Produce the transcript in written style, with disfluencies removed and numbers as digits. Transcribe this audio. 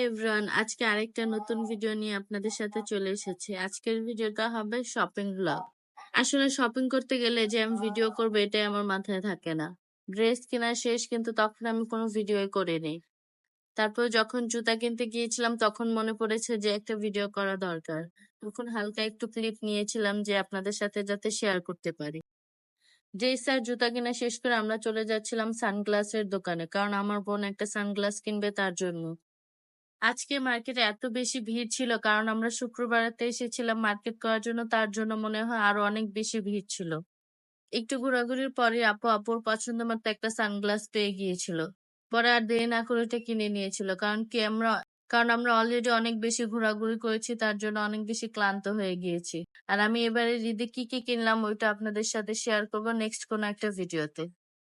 Everyone, আজকে আরেকটা নতুন ভিডিও নিয়ে আপনাদের সাথে চলে এসেছি। আজকের ভিডিওটা হবে শপিং ব্লগ। আসলে শপিং করতে গেলে যে আমি ভিডিও করবো এটাই আমার মাথায় থাকে না। ড্রেস কেনা শেষ, কিন্তু তখন আমি কোনো ভিডিও করিনি। তারপর যখন জুতা কিনতে গিয়েছিলাম তখন মনে পড়েছে যে একটা ভিডিও করা দরকার। তখন হালকা একটু ক্লিপ নিয়েছিলাম যে আপনাদের সাথে যাতে শেয়ার করতে পারি। যেই স্যার জুতা কেনা শেষ করে আমরা চলে যাচ্ছিলাম সানগ্লাসের দোকানে, কারণ আমার বোন একটা সানগ্লাস কিনবে তার জন্য। আজকে মার্কেটে এত বেশি ভিড় ছিল, কারণ আমরা শুক্রবারেতে এসেছিলাম মার্কেট করার জন্য, তার জন্য মনে হয় আরো অনেক বেশি ভিড় ছিল। একটু ঘোরাঘুরির পরে আপুর পছন্দ মতো একটা সানগ্লাস পেয়ে গিয়েছিল। পরে আর দেরি না করে এটা কিনে নিয়েছিল, কারণ আমরা অলরেডি অনেক বেশি ঘোরাঘুরি করেছি, তার জন্য অনেক বেশি ক্লান্ত হয়ে গিয়েছি। আর আমি এবারে ঈদে কি কি কিনলাম ওইটা আপনাদের সাথে শেয়ার করবো নেক্সট কোনো একটা ভিডিওতে।